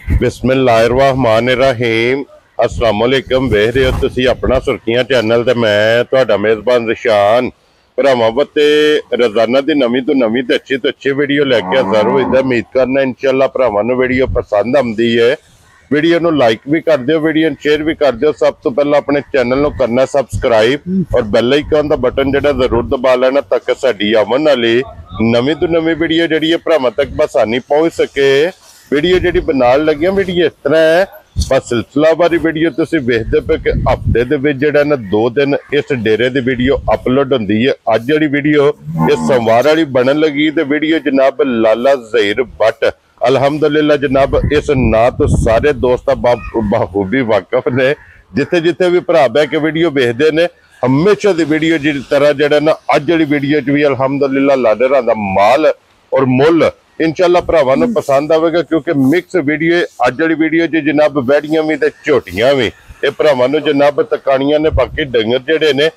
बिस्मिल्लाहिर्रहमानिर्रहीम अस्सलाम वालेकुम। वेख रहे हो तुसी अपना सुर्खियां चैनल ते मैं तुहाडा मेज़बान रिशान भरावां वते रोजाना दी नवीं तो अच्छी वीडियो लैके हाज़र होईदा। उम्मीद करना इंशाअल्लाह भरावां नूं वीडियो पसंद आउंदी है। वीडियो नूं लाइक भी कर दिओ, वीडियो नूं शेयर भी कर दिओ। सब तो पहला अपने चैनल नूं करना सबसक्राइब और बैल आइकन दा बटन जिहड़ा जरूर दबा लेना ताकि साडी आवन वाली नवीं तो नवीं वीडियो जिहड़ी है भरावां तक बसानी पहुंच सके। वीडियो जिहड़ी बनाउण लगे वीडियो इस तरह है, बस सिलसिलावारी वीडियो तुसीं वेखदे पे कि हफ्ते दे विच जिहड़ा ना 2 दिन इस डेरे दी वीडियो अपलोड हुंदी है। अज जिहड़ी वीडियो इस सोमवार वाली बनन लगी ते वीडियो जनाब लाला ज़हीर भट्ट अल्हम्दुलिल्लाह जनाब इस ना तो सारे दोस्त बखूबी वाकफ ने। जिथे जिथे भी भरा बह के वीडियो वेखदे ने हमेशा दी वीडियो जिस तरह जिहड़ा ना अज जिहड़ी वीडियो च भी अल्हम्दुलिल्लाह लाडरां दा माल और मुल इंशाअल्लाह भरावां नूं पसंद आवेगा, क्योंकि मिक्स वीडियो अज वाली वीडियो च जनाब बैड़ियां भी ते झोटियां भी ये भरावां नूं जनाब तकाणियां ने। बाकी डंगर जिहड़े ने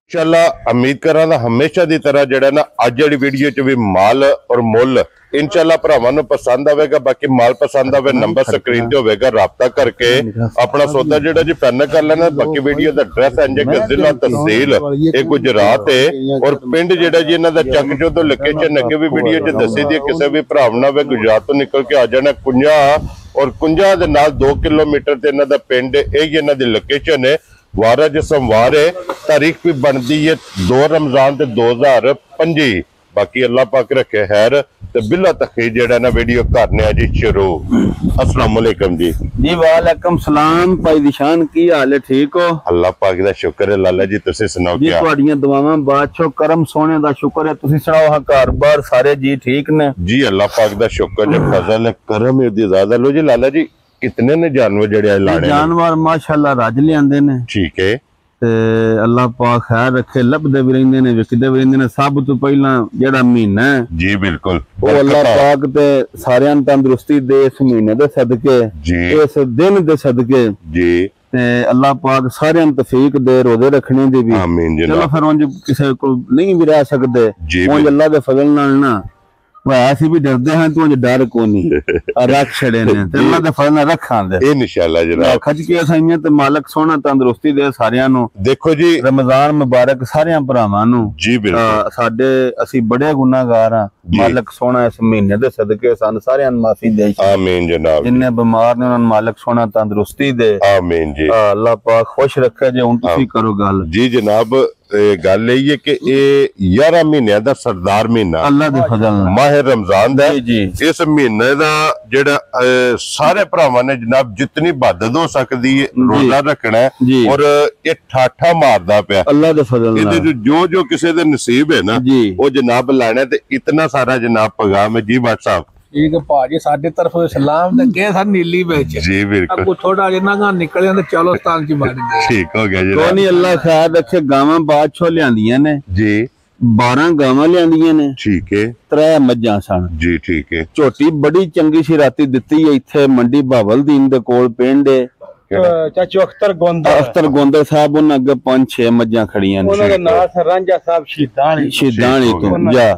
इंशाअल्लाह उम्मीद करां हमेशा दी तरह जिहड़ा ना अज वाली वीडियो च भी माल और मुल इंशाअल्लाह भरावां नूं पसंद आवेगा। बाकी माल पसंद आवे नंबर स्क्रीन ते होवेगा, राबता करके अपना सौदा जिहड़ा जी फाइनल कर लेना। बाकी वीडियो दा एड्रेस है जे जिला तहसील ये गुजरात है और पिंड जिहड़ा जी इन्हां दा चक जो तो लोकेशन अगे भी वीडियो च दसी दी। किसी भी भरा ना वे गुजरात तो निकल के आ जाना कुंजा और कुंजा दे नाल 2 किलोमीटर ते इन्हां दा पिंड यही इन्हां दी लोकेशन है। वार अज सोमवार है, तारीख भी बनती है 2 रमजान 2025। बाकी अल्लाह पाक रखे खैर ते बिला तखीर जेड़ा ना वीडियो करने जी शुरू। अस्सलाम वालेकुम जी। जी वालेकुम सलाम भाई दिशान, की हाल है? ठीक हो? अल्लाह पाक दा शुक्र है लाला जी, तुसी सुनाओ जी? तुहाडियां दुआवां बादशाह करम सोने दा शुक्र है। तुसी सुनाओ हां घर बार सारे जी ठीक ने? जी अल्लाह पाक दा शुक्र है, फजल है, करम है दी ज़्यादा। लो जी लाला जी कितने ने जानवर जड़े लाने? जानवर माशाअल्लाह रज लियांदे ने। ठीक है ते अल्लाह पाक खैर रखे, लभदे भी रहिंदे ने, विकदे भी रहिंदे ने। सब तो पहला जेड़ा महीना है जी बिल्कुल वो अल्लाह पाक ते सारियां तंदुरुस्ती दे इस महीने दे सदके जी, इस दिन दे सदके जी ते अल्लाह पाक सारियां तौफीक दे रोजे रखने दी भी। आमीन। चलो फिर उंज किसी को नहीं भी रह सकदे, उंज अल्लाह दे फजल नाल ना ऐसी भी डरदे हैं तो डर को नहीं रख छड़े ने ते अल्लाह दे फजल नाल रखां दे इंशाअल्लाह जनाब। खज के असाइयां ते मालिक सोना तंदुरुस्ती दे सारियां नु। देखो जी रमजान मुबारक सारियां भरावां नु जी बिल्कुल। साडे असी बड़े गुनाहगार हां, मालिक सोना इस महीने दे सदके सन सारियां नु माफी दे। आमीन जनाब। जिन्ने बीमार ने उन्हां नु मालिक सोना तंदुरुस्ती दे। आमीन जी। अल्लाह पाक खुश रखे। जे हुन तुसी करो गल जी जनाब। गल यही है कि 11 महीने का सरदार महीना अल्लाह दे फजल माह रमजान दा जी। इस महीने का जेड़ा सारे भरावां ने जनाब जितनी इबादत हो सकती है रोजा रखना है और ये ठाठा मारदा पिया अल्लाह दे फजल नाल। जो किसी दे नसीब है ना वो जनाब लाना ते इतना सारा जनाब पैगाम है जी। बात साहब ठीक है भाजी, साडे तरफ सलाम ते के सा नीली बेच जी बिल्कुल। अब थोड़ा जिन्ना का निकले ते चलो स्थान च मार दे। ठीक हो गया जी। कोई नहीं अल्लाह खैर रखे। गावां बादशाह लियांदियां ने जी, 12 गावां लियांदियां ने। ठीक है। 3 मज्जां सन जी। ठीक है। झोटी बड़ी चंगी सी राती दित्ती है इत्थे मंडी बावलदीन दे कोल पिंड है चाचू अख्तर गोंदर साहब। उन अगे 5-6 मज्जां खड़ियां ने। उन्हां दा नाम रांझा साहब शहीदानी तो जा।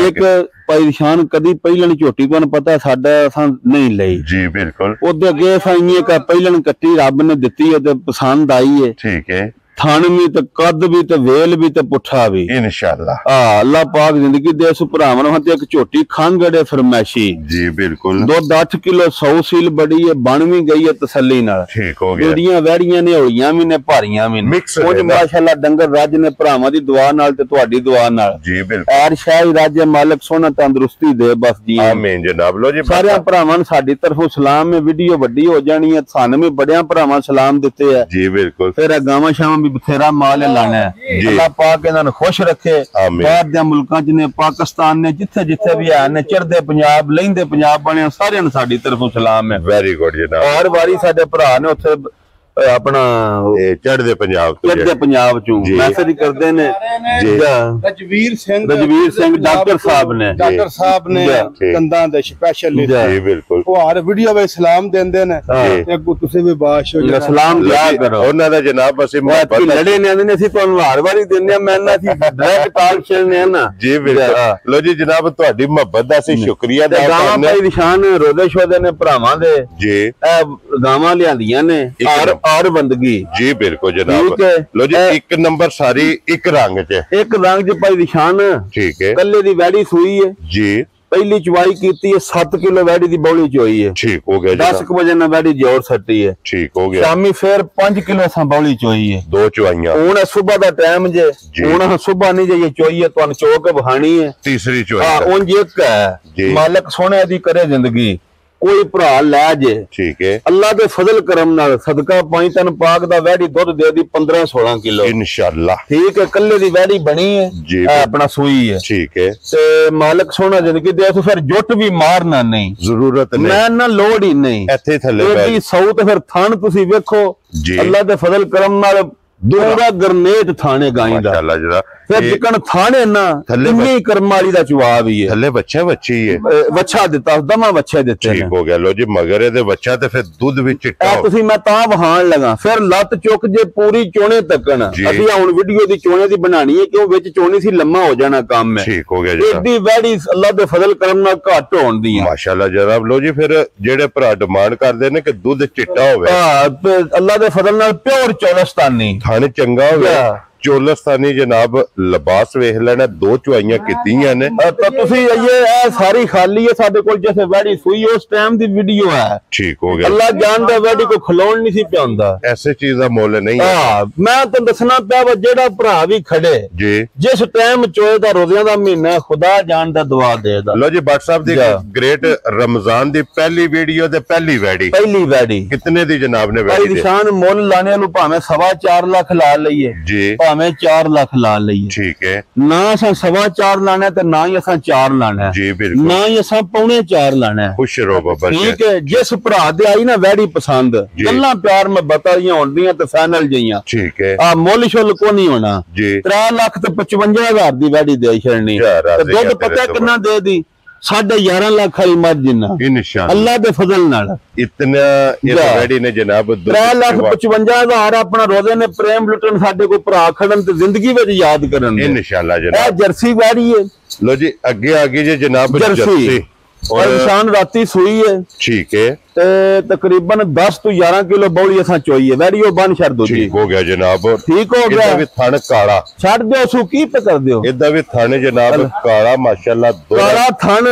एक परेशान कदी पहलन झोटी तुहानू पता साडा असां नहीं लई जी बिल्कुल। ओदे अगे साइए का पहलन कट्टी रब ने दित्ती है ते पसंद आई है। ठीक है। थान भी ते कद भी ते वेल भी ते पुठा भी इंशाअल्लाह। अल्लाह पाक जिंदगी दे इस भरावां नूं। ते एक झोटी खंगड़े फरमैशी जी बिल्कुल। दूध 8 किलो 100 सील बड़ी है, बन भी गई है तसल्ली नाल। ठीक हो गया। दुड़ियां वैड़ियां ने, होलियां भी ने, भारियां भी ने, कुछ माशाअल्लाह डंगर रज ने भरावां दी दुआ नाल ते तुहाडी दुआ नाल जी बिल्कुल। ऐर शाही राज मालिक सोना तंदुरुस्ती दे बस जी। आमीन जनाब। लो जी सारे भरावां नूं साडी तरफों सलाम है। वीडियो वड्डी हो जानी है, सानू भी बड़ियां भरावां सलाम दित्ते है जी बिल्कुल। फिर गावां शावां भी बथेरा माल लाना है। अल्लाह पाक इन्हां नूं खुश रखे। बाहर दे मुल्कां च ने, पाकिस्तान ने, जिथे जिथे भी है ने, चढ़दे पंजाब लहिंदे पंजाब बने सारे साडी तरफों सलाम है। वेरी गुड जनाब। हर वारी साडे भरा ने उत्थे ਆਪਣਾ ਚੜ੍ਹਦੇ ਪੰਜਾਬ ਤੋਂ, ਚੜ੍ਹਦੇ ਪੰਜਾਬ ਚੋਂ ਮੈਸੇਜ ਕਰਦੇ ਨੇ ਜੀ। ਰਜਵੀਰ ਸਿੰਘ ਡਾਕਟਰ ਸਾਹਿਬ ਨੇ ਕੰਦਾਂ ਦੇ ਸਪੈਸ਼ਲਿਸਟ ਜੀ ਬਿਲਕੁਲ। ਉਹ ਹਰ ਵੀਡੀਓ ਵਿੱਚ ਸਲਾਮ ਦਿੰਦੇ ਨੇ ਤੇ ਅੱਗੋਂ ਤੁਸੀਂ ਵੀ ਬਾਸ਼ ਹੋ ਜਾਓ, ਸਲਾਮ ਦਿਆ ਕਰੋ ਉਹਨਾਂ ਦਾ ਜਨਾਬ। ਅਸੀਂ ਲੜੇ ਨੇ ਆਂਦੇ ਨੇ ਅਸੀਂ ਤੁਹਾਨੂੰ ਹਰ ਵਾਰੀ ਦਿੰਦੇ ਆ, ਮੈਂ ਨਾ ਅਸੀਂ ਡਾਇਰੈਕਟ ਟਾਕ ਛੇੜਨੇ ਆ ਨਾ ਜੀ ਬਿਲਕੁਲ। ਲੋ ਜੀ ਜਨਾਬ, ਤੁਹਾਡੀ ਮੁਹੱਬਤ ਦਾ ਅਸੀਂ ਸ਼ੁਕਰੀਆ ਅਦਾ ਕਰਦੇ ਹਾਂ। ਭਾਈ ਨਿਸ਼ਾਨ ਰੋਦੇ ਸ਼ੋਦੇ ਨੇ ਭਰਾਵਾਂ ਦੇ ਜੀ, ਇਹ ਗਾਵਾਂ ਲਿਆਂਦੀਆਂ ਨੇ ਔਰ ਬੰਦਗੀ ਜੀ ਬਿਲਕੁਲ ਜਨਾਬ। ਲੋ ਜੀ ਇੱਕ ਨੰਬਰ ਸਾਰੀ ਇੱਕ ਰੰਗ ਚ ਭਾਈ ਨਿਸ਼ਾਨ ਠੀਕ ਹੈ। ਕੱਲੇ ਦੀ ਵੈੜੀ ਸੂਈ ਹੈ ਜੀ, ਪਹਿਲੀ ਚਵਾਈ ਕੀਤੀ ਹੈ 7 ਕਿਲੋ ਵੈੜੀ ਦੀ ਬੌਲੀ ਚੋਈ ਹੈ। ਠੀਕ ਹੋ ਗਿਆ। 10 ਵਜੇ ਨਾਲ ਵੈੜੀ ਜੋਰ ਸੱਟੀ ਹੈ। ਠੀਕ ਹੋ ਗਿਆ। ਸ਼ਾਮੀ ਫੇਰ 5 ਕਿਲੋ ਅਸਾਂ ਬੌਲੀ ਚੋਈ ਹੈ। 2 ਚਵਾਈਆਂ। ਹੁਣ ਸਵੇਰ ਦਾ ਟਾਈਮ ਜੇ, ਹੁਣ ਸਵੇਰ ਨਹੀਂ ਜੇ ਚੋਈ ਹੈ, ਤੁਹਾਨੂੰ ਚੋਕ ਵਹਾਣੀ ਹੈ। ਤੀਸਰੀ ਚਵਾਈ। ਹਾਂ ਉਂਝ ਇੱਕ ਹੈ। ਮਾਲਕ ਸੋਹਣੇ ਦੀ ਕਰੇ ਜ਼ਿੰਦਗੀ, ਕੋਈ ਭਰਾ ਲੈ ਜੇ ਠੀਕ ਹੈ। ਅੱਲਾ ਦੇ ਫਜ਼ਲ ਕਰਮ ਨਾਲ ਸਦਕਾ ਪਾਈ ਤਨ ਪਾਕ ਦਾ ਵੈੜੀ ਦੁੱਧ ਦੇ ਦੀ 15-16 ਕਿਲੋ ਇਨਸ਼ਾਅੱਲਾ। ਠੀਕ ਹੈ। ਕੱਲੇ ਦੀ ਵੈੜੀ ਬਣੀ ਹੈ ਜੀ, ਆਪਣਾ ਸੂਈ ਹੈ। ਠੀਕ ਹੈ। ਤੇ ਮਾਲਕ ਸੋਹਣਾ ਜ਼ਿੰਦਗੀ ਦੇ ਤੋ ਫਿਰ ਜੁੱਟ ਵੀ ਮਾਰਨਾ ਨਹੀਂ, ਜ਼ਰੂਰਤ ਨਹੀਂ, ਮੈਂ ਨਾ ਲੋੜ ਹੀ ਨਹੀਂ। ਇੱਥੇ ਥੱਲੇ ਇਹਦੀ ਸੌ ਤੇ ਫਿਰ ਥਣ ਤੁਸੀਂ ਵੇਖੋ ਅੱਲਾ ਦੇ ਫਜ਼ਲ ਕਰਮ ਨਾਲ ਦੂਰਾ ਗਰਨੇਟ ਥਾਣੇ ਗਾਈ ਦਾ ਮਾਸ਼ਾਅੱਲਾ ਜਰਾ। ਫਿਰ ਜਿਕਣ ਥਾਣੇ ਨਾ ਇੰਨੀ ਕਰਮ ਵਾਲੀ ਦਾ ਜਵਾਬ ਹੀ ਹੈ। ਥੱਲੇ ਬੱਚਾ ਬੱਚੀ ਹੈ, ਵੱਛਾ ਦਿੱਤਾ ਦਮਾ ਵੱਛੇ ਦਿੱਤੇ ਨੇ। ਠੀਕ ਹੋ ਗਿਆ। ਲੋ ਜੀ ਮਗਰ ਇਹਦੇ ਬੱਚਾ ਤੇ ਫਿਰ ਦੁੱਧ ਵੀ ਚਿੱਟਾ। ਤੁਸੀਂ ਮੈਂ ਤਾਂ ਵਹਾਣ ਲਗਾ ਫਿਰ ਲੱਤ ਚੁੱਕ ਜੇ ਪੂਰੀ ਚੋਣੇ ਤੱਕਣ। ਅਸੀਂ ਹੁਣ ਵੀਡੀਓ ਦੀ ਚੋਣੇ ਦੀ ਬਣਾਣੀ ਹੈ ਕਿਉਂ ਵਿੱਚ ਚੋਣੀ ਸੀ ਲੰਮਾ ਹੋ ਜਾਣਾ ਕੰਮ ਹੈ। ਠੀਕ ਹੋ ਗਿਆ ਜੀ। ਇਹਦੀ ਵੈੜੀ ਅੱਲਾ ਦੇ ਫਜ਼ਲ ਕਰਮ ਨਾਲ ਘੱਟ ਹੋਣ ਦੀ ਹੈ ਮਾਸ਼ਾਅੱਲਾ ਜਨਾਬ। ਲੋ ਜੀ ਫਿਰ ਜਿਹੜੇ ਭਰਾ ਡਿਮਾਂਡ ਕਰਦੇ ਨੇ ਕਿ ਦੁੱਧ ਚਿੱਟਾ ਹੋਵੇ, ਅੱਲਾ ਦੇ ਫਜ਼ਲ ਨਾਲ ਪਿਓਰ ਚੌਲਸਤਾਨੀ ਥਣ ਚੰਗਾ ਹੋਵੇ, ਚੋਲਸਤਾਨੀ ਜਨਾਬ ਲਿਬਾਸ ਵੇਖ ਲੈਣਾ। 2 ਚੁਆਈਆਂ ਕੀਤੀਆਂ ਨੇ ਤਾਂ ਤੁਸੀਂ ਇਹ ਸਾਰੀ ਖਾਲੀ ਹੈ ਸਾਡੇ ਕੋਲ। ਜਿਵੇਂ ਵੈੜੀ ਸੂਈ ਉਸ ਟਾਈਮ ਦੀ ਵੀਡੀਓ ਹੈ। ਠੀਕ ਹੋ ਗਿਆ। ਅੱਲਾ ਜਾਣਦਾ ਵੈੜੀ ਕੋ ਖਲੋਣ ਨਹੀਂ ਸੀ ਪਿਆਉਂਦਾ। ਐਸੇ ਚੀਜ਼ ਦਾ ਮੁੱਲ ਨਹੀਂ ਹੈ। ਮੈਂ ਤਾਂ ਦੱਸਣਾ ਪਿਆ ਜਿਹੜਾ ਭਰਾ ਵੀ ਖੜੇ ਜੀ, ਜਿਸ ਟਾਈਮ ਚੋਏ ਦਾ ਰੋਜ਼ਿਆਂ ਦਾ ਮਹੀਨਾ ਖੁਦਾ ਜਾਣਦਾ ਦੁਆ ਦੇਦਾ। ਲੋ ਜੀ WhatsApp ਦੀ ਗ੍ਰੇਟ ਰਮਜ਼ਾਨ ਦੀ ਪਹਿਲੀ ਵੀਡੀਓ ਤੇ ਪਹਿਲੀ ਵੈੜੀ ਕਿਤਨੇ ਦੀ ਜਨਾਬ ਨੇ ਵੈੜੀ ਦੀ? ਨਿਸ਼ਾਨ ਮੁੱਲ ਲਾਣੇ ਨੂੰ ਭਾਵੇਂ 4.25 ਲੱਖ ਲਾ ਲਈਏ ਜੀ, ਭਾਵੇਂ 4 ਲੱਖ ਲਾ ਲਈਏ, ਠੀਕ ਹੈ। ਨਾ ਅਸਾਂ 4.25 ਲਾਣਾ ਤੇ ਨਾ ਹੀ ਅਸਾਂ 4 ਲਾਣਾ ਜੀ ਬਿਲਕੁਲ, ਨਾ ਹੀ ਅਸਾਂ 4.25 ਲਾਣਾ। ਖੁਸ਼ ਰਹੋ ਬਾਬਾ। ਠੀਕ ਹੈ। ਜਿਸ ਭਰਾ ਦੇ ਆਈ ਨਾ ਵੈੜੀ ਪਸੰਦ, ਗੱਲਾਂ ਪਿਆਰ ਮੈਂ ਬਤਾਈਆਂ ਹੁੰਦੀਆਂ ਤੇ ਫਾਈਨਲ ਜਈਆਂ। ਠੀਕ ਹੈ। ਆ ਮੁੱਲ ਸ਼ੁੱਲ ਕੋ ਨਹੀਂ ਹੋਣਾ ਜੀ। 3 ਲੱਖ ਤੇ 55,000 ਦੀ ਵੈੜੀ ਦੇ ਛੜਨੀ ਤੇ ਦੁੱਧ ਪਤਾ ਕਿੰਨਾ ਦੇ ਦੀ? 11.5 ਲੱਖ ਵਾਲੀ ਮਰ ਜਿੰਨਾ ਇਨਸ਼ਾਅੱਲਾ ਅੱਲਾ ਦੇ ਫਜ਼ਲ ਨਾਲ। ਇਤਨਾ ਇਹ ਵੈੜੀ ਨੇ ਜਨਾਬ 3,55,000 ਆਪਣਾ ਰੋਜ਼ੇ ਨੇ ਪ੍ਰੇਮ ਲੁੱਟਣ ਸਾਡੇ ਕੋਈ ਭਰਾ ਖੜਨ ਤੇ ਜ਼ਿੰਦਗੀ ਵਿੱਚ ਯਾਦ ਕਰਨ ਇਨਸ਼ਾਅੱਲਾ ਜਨਾਬ। ਇਹ ਜਰਸੀ ਵੈੜੀ ਹੈ। ਲੋ ਜੀ ਅੱਗੇ ਜੇ ਜਨਾਬ ਜਰਸੀ और निशान राती सुई है। ठीक है। ते तकरीबन 10 तो 11 किलो बौली असा चोई है। वैडियो बन छड़ दो। ठीक हो गया जनाब। ठीक हो गया। भी थन काला छड़ दो सु की पे कर दियो। इदा भी थन जनाब काला माशाल्लाह काला थन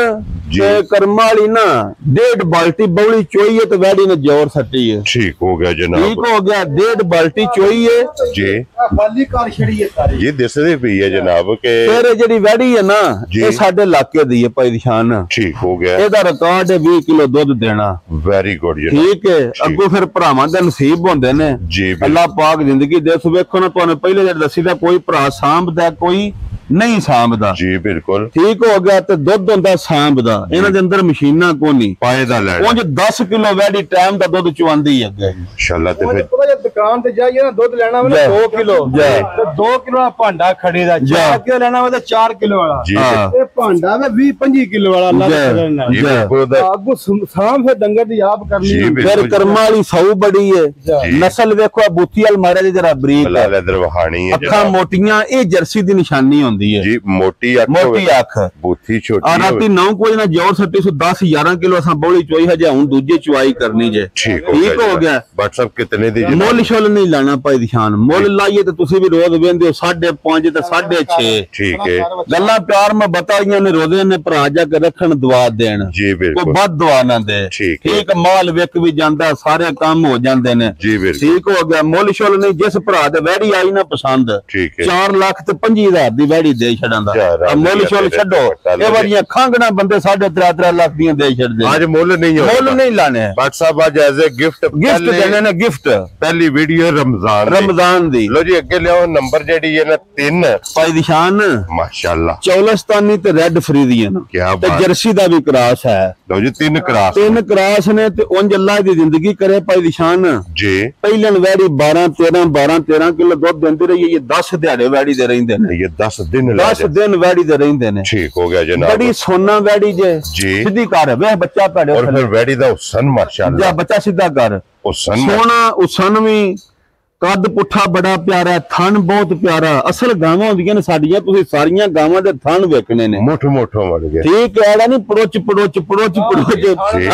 ते कर्मा वाली ना 1.5 बाल्टी बौली चोई है तो वैडी ने जोर सटी है। ठीक हो गया जनाब। ठीक हो गया। 1.5 बाल्टी चोई है जी। खाली कार छड़ी है सारी ये दिसदी पई है जनाब के फिर जेडी वैडी है ना ये साडे इलाके दी है भाई निशान। ठीक हो गया। ਇਹਦਾ ਰਿਕਾਰਡ ਹੈ 20 ਕਿਲੋ ਦੁੱਧ ਦੇਣਾ। ਵੈਰੀ ਗੁੱਡ ਜੀ। ਠੀਕ ਹੈ। ਅੱਗੋਂ ਫਿਰ ਭਰਾਵਾਂ ਦੇ ਨਸੀਬ ਹੁੰਦੇ ਨੇ ਜੀ। ਅੱਲਾਹ ਪਾਕ ਜ਼ਿੰਦਗੀ ਦੇ। ਸੋ ਵੇਖੋ ਨਾ ਤੁਹਾਨੂੰ ਪਹਿਲੇ ਜਿਹੜਾ ਦੱਸੀ ਦਾ ਕੋਈ ਭਰਾ ਸਾਂਭਦਾ ਕੋਈ ਨਹੀਂ ਸਾਂਭਦਾ। ਜੀ ਬਿਲਕੁਲ। ਠੀਕ ਹੋ ਗਿਆ। ਤੇ ਦੁੱਧ ਹੁੰਦਾ ਸਾਂਭਦਾ। ਇਹਨਾਂ ਦੇ ਅੰਦਰ ਮਸ਼ੀਨਾਂ ਕੋਈ ਨਹੀਂ ਪਾਏ ਦਾ ਲੈਣਾ। ਉਂਝ 10 ਕਿਲੋ ਵੈਡੀ ਟਾਈਮ ਦਾ ਦੁੱਧ ਚਵਾਉਂਦੀ ਹੈ ਅੱਗੇ ਇੰਸ਼ਾਅੱਲਾ। ਤੇ ਫਿਰ ਪਤਾ ਜੇ ਦੁਕਾਨ ਤੇ ਜਾਈਏ ਨਾ ਦੁੱਧ ਲੈਣਾ ਵੇ 2 ਕਿਲੋ ਤੇ 2 ਕਿਲੋ ਦਾ ਭਾਂਡਾ ਖੜੀ ਦਾ 4 ਕਿਲੋ ਲੈਣਾ ਵੇ ਤੇ 4 ਕਿਲੋ ਵਾਲਾ। ਇਹ ਭਾਂਡਾ ਵੇ 20-25 ਕਿਲੋ ਵਾਲਾ ਅੱਲਾਹ ਦੇ ਫਜ਼ਲ ਨਾਲ। ਜੀ ਬਿਲਕੁਲ। ਅੱਗੋਂ ਸਾਂਭ ਫਿਰ ਡੰਗਰ ਦੀ ਆਪ ਕਰਨੀ। ਫਿਰ ਕਰਮਾਂ ਵਾਲੀ ਸੌ ਬੜੀ ਹੈ। ਨਸਲ ਵੇਖੋ ਬੂਥੀ ਵਾਲ ਮਾਰੇ ਦੀ ਜਰਾ ਬਰੀਕ ਬਲਾਲ ਇਧਰ ਵਹਾਣੀ ਹੈ। ਅੱਖਾਂ ਮੋਟੀਆਂ ਇਹ ਜਰਸੀ ਦੀ ਨਿਸ਼ਾਨੀ ਹੁੰਦੀ ਹੈ। ਜੀ ਮੋਟੀ ਅੱਖ ਬੂਥੀ ਛੋਟੀ ਆ ਰਾਤੀ 9 ਵਜੇ ਨਾਲ ਜੋਰ ਸੱਟੀ ਸੋ 10-11 ਕਿਲੋ ਅਸਾਂ ਬੋਲੀ ਚੋਈ ਹਜੇ ਹੁਣ ਦੂਜੇ ਚੁਆਈ ਕਰਨੀ ਜੇ। ਠੀਕ ਹੋ ਗਿਆ। WhatsApp ਕਿਤਨੇ ਦੀ ਜੀ? ਮੁੱਲ ਸ਼ੁੱਲ ਨਹੀਂ ਲਾਣਾ ਭਾਈ ਨਿਸ਼ਾਨ। ਮੁੱਲ ਲਾਈਏ ਤੇ ਤੁਸੀਂ ਵੀ ਰੋਜ਼ ਵੇਂਦੇ ਹੋ 5.5 ਤੇ 6.5। ਠੀਕ ਹੈ। ਗੱਲਾਂ ਪਿਆਰ ਮੈਂ ਬਤਾਈਆਂ ਨੇ ਰੋਜ਼ੇ ਨੇ ਭਰਾ ਜਾ ਕੇ ਰੱਖਣ ਦੁਆ ਦੇਣ। ਜੀ ਬਿਲਕੁਲ। ਕੋਈ ਵੱਧ ਦੁਆ ਨਾ ਦੇ। ਠੀਕ ਮਾਲ ਵਿਕ ਵੀ ਜਾਂਦਾ ਸਾਰੇ ਕੰਮ ਹੋ ਜਾਂਦੇ ਨੇ। ਜੀ ਬਿਲਕੁਲ। ਠੀਕ ਹੋ ਗਿਆ। ਮੁੱਲ ਸ਼ੁੱਲ ਨਹੀਂ। ਜਿਸ ਭਰਾ ਦੇ ਵੈੜੀ ਆਈ ਨਾ ਪਸੰਦ 4 ਲੱਖ ਤੇ 25,000 ਦੀ ਵੈੜੀ ਵੈੜੀ ਦੇ ਛੜਾਂਦਾ ਮੁੱਲ ਛੋਲ ਛੱਡੋ ਇਹ ਵਾਲੀਆਂ ਖਾਂਗਣਾ ਬੰਦੇ 3.5 ਲੱਖ ਦੀਆਂ ਦੇ ਛੱਡਦੇ ਅੱਜ ਮੁੱਲ ਨਹੀਂ ਲਾਣੇ ਬਟ ਸਾਹਿਬ ਅੱਜ ਐਜ਼ ਅ ਗਿਫਟ ਦੇਣੇ ਨੇ ਗਿਫਟ ਪਹਿਲੀ ਵੀਡੀਓ ਰਮਜ਼ਾਨ ਦੀ ਲੋ ਜੀ ਅੱਗੇ ਲਿਆਓ ਨੰਬਰ ਜਿਹੜੀ ਹੈ ਨਾ 3 ਭਾਈ ਨਿਸ਼ਾਨ ਮਾਸ਼ਾਅੱਲਾ ਚੌਲਸਤਾਨੀ ਤੇ ਰੈੱਡ ਫਰੀਦੀਅਨ ਤੇ ਜਰਸੀ ਦਾ ਵੀ ਕਰਾਸ ਹੈ ਲੋ ਜੀ 3 ਕਰਾਸ ਨੇ ਤੇ ਉਂਝ ਅੱਲਾਹ ਦੀ ਜ਼ਿੰਦਗੀ ਕਰੇ ਭਾਈ ਨਿਸ਼ਾਨ ਜੀ ਪਹਿਲਨ ਵੈੜੀ 12-13 ਕਿਲੋ ਦੁੱਧ ਦਿੰਦੀ ਰਹੀ ਇਹ 10 ਦਿਹਾੜੇ ਵੈੜੀ ਦੇ ਰਹਿੰਦੇ ਨੇ ਇਹ 10 ਦਿਨ ਵੈੜੀ ਦੇ ਰਹਿੰਦੇ ਨੇ ਠੀਕ ਹੋ ਗਿਆ ਜਨਾਬ ਬੜੀ ਸੋਨਾ ਵੈੜੀ ਜੇ ਸਿੱਧੀ ਕਰ ਵੇ ਬੱਚਾ ਤੁਹਾਡੇ ਔਰ ਫਿਰ ਵੈੜੀ ਦਾ ਹੁਸਨ ਮਾਸ਼ਾਅੱਲਾ ਜਾ ਬੱਚਾ ਸਿੱਧਾ ਕਰ ਸੋਨਾ ਹੁਸਨ ਵੀ ਕੱਦ ਪੁੱਠਾ ਬੜਾ ਪਿਆਰਾ ਥਣ ਬਹੁਤ ਪਿਆਰਾ ਅਸਲ ਗਾਵਾਂ ਹੁੰਦੀਆਂ ਨੇ ਸਾਡੀਆਂ ਤੁਸੀਂ ਸਾਰੀਆਂ ਗਾਵਾਂ ਦੇ ਥਣ ਵੇਖਣੇ ਨੇ ਮੋਠੋ ਵੜ ਗਏ ਠੀਕ ਹੈ ਇਹਦਾ ਨਹੀਂ ਪੜੋਚ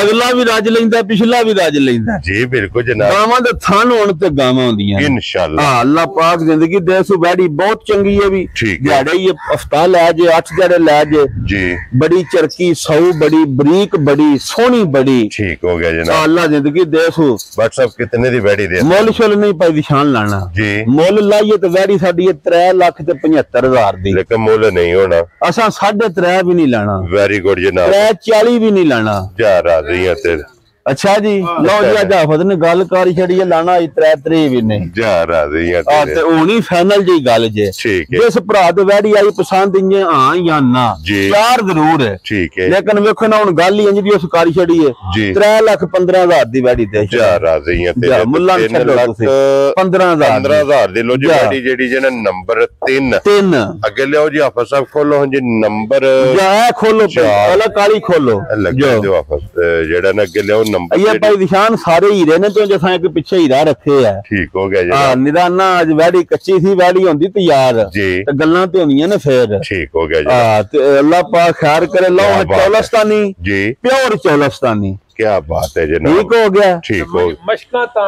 ਅਗਲਾ ਵੀ ਰਾਜ ਲੈਂਦਾ ਪਿਛਲਾ ਵੀ ਰਾਜ ਲੈਂਦਾ ਜੀ ਬਿਲਕੁਲ ਜਨਾਬ ਗਾਵਾਂ ਦੇ ਥਣ ਹੋਣ ਤੇ ਗਾਵਾਂ ਹੁੰਦੀਆਂ ਇਨਸ਼ਾਅੱਲਾ ਹਾਂ ਅੱਲਾਹ ਪਾਕ ਜ਼ਿੰਦਗੀ ਦੇ ਸੂ ਵੈੜੀ ਬਹੁਤ ਚੰਗੀ ਹੈ ਵੀ ਦਿਹਾੜੇ ਇਹ ਹਫਤਾ ਲੈ ਜੇ 8 ਦਿਹਾੜੇ ਲੈ ਜੇ ਜੀ ਬੜੀ ਚਰਕੀ ਸੌ ਬੜੀ ਬਰੀਕ ਬੜੀ ਸੋਹਣੀ ਬੜੀ ਠੀਕ ਹੋ ਗਿਆ ਜਨਾਬ ਅੱਲਾਹ ਜ਼ਿੰਦਗੀ ਦੇ ਸੂ WhatsApp ਕਿਤਨੇ ਦੀ ਵੈੜੀ ਦੇ ਮੁੱਲ ਸ਼ੁੱਲ ਨਹੀਂ ਪਾਈ ਲਾਣਾ ਜੀ ਮੁੱਲ ਲਾਈਏ ਤੇ ਵੈੜੀ ਸਾਡੀ 3,75,000 ਦੀ ਲੇਕਿਨ ਮੁੱਲ ਨਹੀਂ ਹੋਣਾ ਅਸਾਂ 3.5 ਵੀ ਨਹੀਂ ਲਾਣਾ ਵੈਰੀ ਗੁੱਡ ਜਨਾਬ 3.40 ਵੀ ਨਹੀਂ ਲਾਣਾ ਜਾ ਰਾਜ਼ੀ ਤੇ ਅੱਛਾ ਜੀ ਲਓ ਜੀ ਅੱਜ ਆਫਤ ਨੇ ਗੱਲ ਕਰ ਛੜੀ ਲਾਣਾ 3.3 ਵੀ ਨਹੀਂ ਜਾ ਰਾਜ਼ੀ ਤੇ ਉਹ ਨਹੀਂ ਫਾਈਨਲ ਜੀ ਗੱਲ ਜੇ ਜਿਸ ਭਰਾ ਦੇ ਵੈੜੀ ਆਈ ਪਸੰਦ ਇੰਨੇ ਹਾਂ ਜਾਂ ਨਾ ਚਾਰ ਜ਼ਰੂਰ ਹੈ ਠੀਕ ਹੈ ਲੇਕਿਨ ਵੇਖੋ ਨਾ ਹੁਣ ਗੱਲ ਹੀ ਇੰਜ ਦੀ ਉਸ ਕਾਰੀ ਛੜੀ ਹੈ 3,15,000 ਦੀ ਵੈੜੀ ਦੇ ਜਾ ਰਾਜ਼ੀ ਤੇ ਮੁੱਲਾਂ ਛੱਡੋ ਤੁਸੀਂ 15,000 ਦੀ ਲੋ ਜੀ ਵੈੜੀ ਜਿਹੜੀ ਜੇ ਨੰਬਰ 3 ਅੱਗੇ ਲਿਆਓ ਜੀ ਆਫਤ ਸਾਹਿਬ ਖੋਲੋ ਜੀ ਨੰਬਰ ਜਾ ਖੋਲੋ ਪਹਿਲਾਂ ਕਾਲੀ ਖੋਲੋ ਲੱਗੇ ਦਿਓ ਆਫਤ ਜਿਹੜਾ ਨਾ ਅੱਗੇ ਲਿਆਓ ਇਹ ਭਾਈ ਨਿਸ਼ਾਨ ਸਾਰੇ ਹੀਰੇ ਨੇ ਤੇ ਜਸਾਂ ਇੱਕ ਪਿੱਛੇ ਹੀਰਾ ਰੱਖੇ ਆ ਠੀਕ ਹੋ ਗਿਆ ਜੀ ਹਾਂ ਨਿਦਾਨਾ ਅੱਜ ਵੈੜੀ ਕੱਚੀ ਸੀ ਵੈੜੀ ਹੁੰਦੀ ਤਿਆਰ ਤੇ ਗੱਲਾਂ ਤੇ ਹੁੰਦੀਆਂ ਨੇ ਫੇਰ ਠੀਕ ਹੋ ਗਿਆ ਜੀ ਹਾਂ ਤੇ ਅੱਲਾਹ ਪਾਕ ਖੈਰ ਕਰੇ ਲਓ ਚੌਲਸਤਾਨੀ ਜੀ ਪਿਓਰ ਚੌਲਸਤਾਨੀ क्या बात है जनाब ठीक हो गया ठीक हो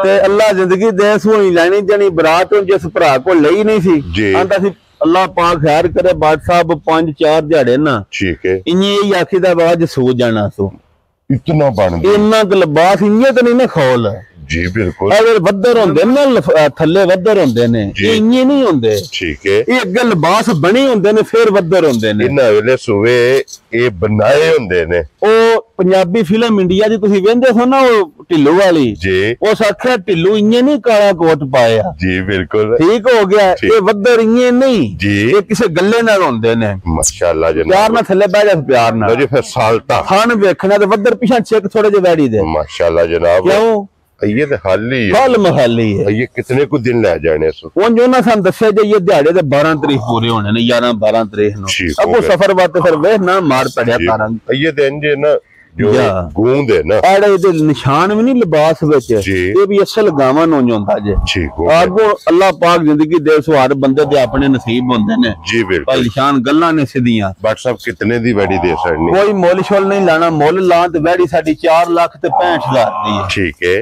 ते अल्लाह जिंदगी दे सोनी लेनी जानी बरात जिस भरा को लई नहीं सी आंदा सी अल्लाह पाक खैर करे बाट साहब 5-4 दिहाड़े ना ठीक है इन्नी यही आखी दा बाज सो जाना सो इतना बन इन्ना लिबास इन्ने तो नहीं ना खोल जी बिल्कुल अगर वद्दर होंदे ना थल्ले वद्दर होंदे ने इन्ने नहीं होंदे ठीक है ये अगे लिबास बने होंदे ने फिर वद्दर होंदे ने इन्ना वेले सुवे ये बनाए होंदे ने ओ पंजाबी फिल्म इंडिया दी तुसी वेंदे सो ना ओ ढिल्लू वाली जी उस आख्या ढिल्लू इन्ने नहीं काला कोट पाया जी बिल्कुल ठीक हो गया ये वद्दर इन्ने नहीं जी ये किसी गल्ले नाल होंदे ने माशाअल्लाह जनाब प्यार नाल थल्ले बैठ जा प्यार नाल जी फिर सालता खान वेखना ते वद्दर पीछे चेक थोड़े जे वैड़ी दे माशाअल्लाह जनाब क्यों ये तो खाली है हाल महली है ये कितने को दिन ले जाने सो उन जो ना सन दस्या जे ये दिहाड़े ते 12 तारीख पूरे होने ने 11-12 तारीख नु अब सफर बात फिर वे ना मार पड़या कारण ये दिन जे ना जो गूंद है ना आड़े दे निशान भी नहीं लिबास विच ये भी असल गावां नु जोंदा जे ठीक हो आगो अल्लाह पाक जिंदगी दे सो हर बंदे दे अपने नसीब होंदे ने जी बिल्कुल भाई निशान गल्लां ने सीधियां WhatsApp कितने दी वैड़ी दे सकनी कोई मोल शोल नहीं लाना मोल ला ते वैड़ी साडी 4,65,000 दी है ठीक है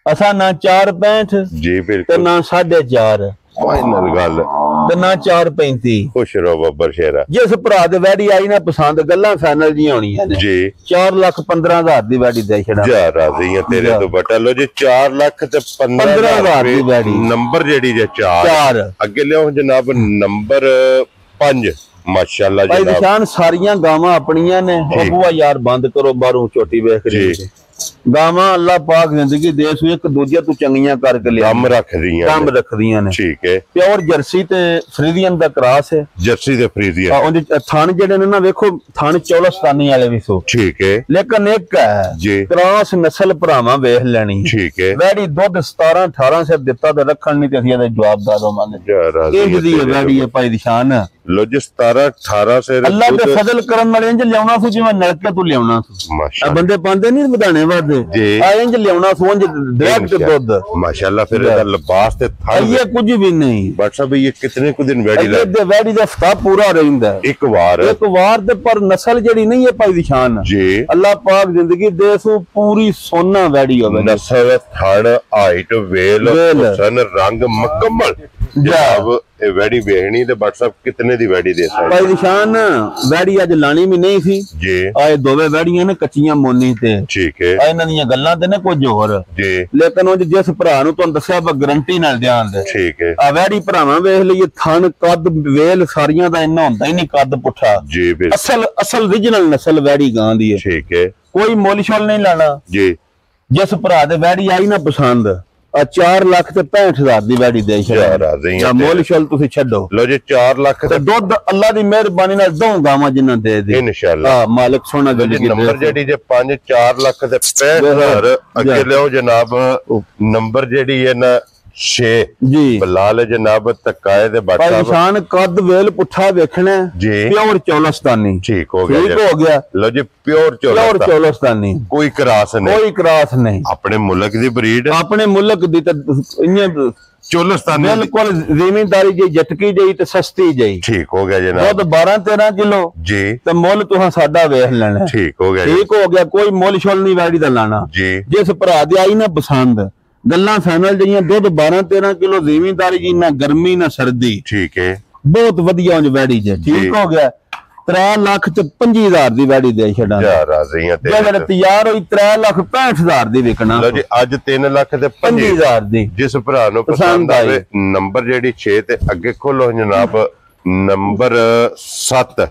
असा ना 4.65 जी बिल्कुल ना 4.5 फाइनल गल ते ना 4.35 खुश रहो बब्बर शेरा जिस भरा दे वैड़ी आई ना पसंद गल्लां फाइनल जी होणियां ने जी 4,15,000 दी वैड़ी दे छड़ा जा राजी है तेरे तो बटा लो जी 4,15,000 दी वैड़ी नंबर जेडी जे 4 अगे लियो जनाब नंबर 5 माशाल्लाह भाई निशान सारियां गावां अपनियां ने बुआ यार बंद करो बाहरों चोटी वेख रही गावां अल्लाह पाक जिंदगी दे सु एक दूजे तू चंगियां करके ले काम रखदियां ने ठीक है प्योर जर्सी ते फ्रीजियन दा क्रॉस है जर्सी ते फ्रीजियन ओंदे थन जेडे ने ना देखो थन चौलस्तानी वाले भी सो ठीक है लेकिन एक है जी क्रॉस नस्ल भरावां वेख लेनी ठीक है वैड़ी दूध 17-18 से दिता ते रखण नहीं ते असीं दे जवाबदार होवांगे इह दी वैड़ी है भाई निशान लो जी 17-18 से अल्लाह दे फजल करन वाले इंज लियावना सु जिवें नलके तू लियावना सु माशाअल्लाह बंदे पांदे नहीं बधाने वादे जी आ इंज लियावना सु इंज डायरेक्ट दूध माशाअल्लाह फिर इहदा लिबास ते थन ये कुछ भी नहीं बट साहब ये कितने को दिन वैड़ी ले दे वैड़ी दा हफ्ता पूरा रहिंदा एक वार ते पर नस्ल जेडी नहीं है भाई निशान जी अल्लाह पाक जिंदगी दे सु पूरी सोना वैड़ी होवे नस्ल थन हाइट वेल हुसन रंग मुकम्मल जनाब ਇਹ ਵੈੜੀ ਵੇਖਣੀ ਤੇ WhatsApp ਕਿਤਨੇ ਦੀ ਵੈੜੀ ਦੇ ਸਕਦੇ ਭਾਈ ਨਿਸ਼ਾਨ ਵੈੜੀ ਅੱਜ ਲਾਣੀ ਵੀ ਨਹੀਂ ਸੀ ਜੀ ਆਏ ਦੋਵੇਂ ਵੈੜੀਆਂ ਨੇ ਕੱਚੀਆਂ ਮੋਨੀ ਤੇ ਠੀਕ ਹੈ ਇਹਨਾਂ ਦੀਆਂ ਗੱਲਾਂ ਤੇ ਨੇ ਕੁਝ ਹੋਰ ਜੀ ਲੇਕਿਨ ਉਹ ਜਿਸ ਭਰਾ ਨੂੰ ਤੁਹਾਨੂੰ ਦੱਸਿਆ ਬਾ ਗਰੰਟੀ ਨਾਲ ਧਿਆਨ ਦੇ ਠੀਕ ਹੈ ਆ ਵੈੜੀ ਭਰਾਵਾਂ ਵੇਖ ਲਈਏ ਥਣ ਕੱਦ ਵੇਲ ਸਾਰੀਆਂ ਦਾ ਇੰਨਾ ਹੁੰਦਾ ਹੀ ਨਹੀਂ ਕੱਦ ਪੁੱਠਾ ਜੀ ਬਿਲਕੁਲ ਅਸਲ origignal ਨਸਲ ਵੈੜੀ ਗਾਂ ਦੀ ਹੈ ਠੀਕ ਹੈ ਕੋਈ ਮੁੱਲ ਛੋਲ ਨਹੀਂ ਲਾਣਾ ਜੀ ਜਿਸ ਭਰਾ ਦੇ ਵੈੜੀ ਆਈ ਨਾ ਪਸੰਦ ਆ 4,65,000 ਦੀ ਵੈੜੀ ਦੇ ਛੱਡਿਆ ਮੁੱਲ ਛੋਲ ਤੁਸੀਂ ਛੱਡੋ ਲੋ ਜੀ 4 ਲੱਖ ਤੇ ਦੁੱਧ ਅੱਲਾ ਦੀ ਮਿਹਰਬਾਨੀ ਨਾਲ ਦੋ ਗਾਵਾਂ ਜਿੰਨਾਂ ਦੇ ਦੇ ਇਨਸ਼ਾਅੱਲਾ ਹਾਂ ਮਾਲਕ ਸੋਨਾ ਜ਼ਿੰਦਗੀ ਨੰਬਰ ਜਿਹੜੀ ਜੇ 4 ਲੱਖ ਤੇ 65,000 ਅੱਗੇ ਲਿਓ ਜਨਾਬ ਨੰਬਰ ਜਿਹੜੀ ਹੈ ਨਾ 6 ਜੀ ਬਲਾਲ ਜਨਾਬ ਤਕਾਏ ਦੇ ਭਾਈ ਬਾਟਾ ਨਿਸ਼ਾਨ ਕੱਦ ਵੇਲ ਪੁੱਠਾ ਵੇਖਣਾ ਜੀ ਪਿਓਰ ਚੌਲਸਤਾਨੀ ਠੀਕ ਹੋ ਗਿਆ ਠੀਕ ਹੋ ਗਿਆ ਲੋ ਜੀ ਪਿਓਰ ਚੌਲਸਤਾਨੀ ਕੋਈ ਕਰਾਸ ਨਹੀਂ ਕੋਈ ਕਰਾਸ ਨਹੀਂ ਆਪਣੇ ਮੁਲਕ ਦੀ ਬਰੀਡ ਆਪਣੇ ਮੁਲਕ ਦੀ ਤਾਂ ਇੰਨੇ ਚੌਲਸਤਾਨੀ ਬਿਲਕੁਲ ਜ਼ਿਮੀਂਦਾਰੀ ਜੀ ਜਟਕੀ ਜਈ ਤੇ ਸਸਤੀ ਜਈ ਠੀਕ ਹੋ ਗਿਆ ਜਨਾਬ ਦੁੱਧ 12-13 ਕਿਲੋ ਜੀ ਤੇ ਮੁੱਲ ਤੁਸੀਂ ਸਾਡਾ ਵੇਖ ਲੈਣਾ ਠੀਕ ਹੋ ਗਿਆ ਠੀਕ ਹੋ ਗਿਆ ਕੋਈ ਮੁੱਲ ਛੋਲ ਨਹੀਂ ਵੈੜੀ ਦਾ ਲਾਣਾ ਜੀ ਜਿਸ ਭਰਾ ਦੀ ਆਈ ਨਾ ਪਸੰਦ ਗੱਲਾਂ ਫਾਈਨਲ ਜਿਹੜੀਆਂ ਦੁੱਧ 12-13 ਕਿਲੋ ਜ਼ਿਮੀਂਦਾਰੀ ਜੀ ਨਾ ਗਰਮੀ ਨਾ ਸਰਦੀ ਠੀਕ ਹੈ ਬਹੁਤ ਵਧੀਆ ਉਂਝ ਵੈੜੀ ਜੇ ਠੀਕ ਹੋ ਗਿਆ 3,25,000 ਦੀ ਵੈੜੀ ਦੇ ਛੱਡਾਂ ਜਾ ਰਾਜ਼ੀਆਂ ਤੇ ਜਿਹੜੇ ਤਿਆਰ ਹੋਈ 3,65,000 ਦੀ ਵਿਕਣਾ ਲੋ ਜੀ ਅੱਜ 3 ਲੱਖ ਤੇ 25,000 ਦੀ ਜਿਸ ਭਰਾ ਨੂੰ ਪਸੰਦ ਆਵੇ ਨੰਬਰ ਜਿਹੜੀ 6 ਤੇ ਅੱਗੇ ਖੋਲੋ ਜਨਾਬ ਨੰਬਰ 7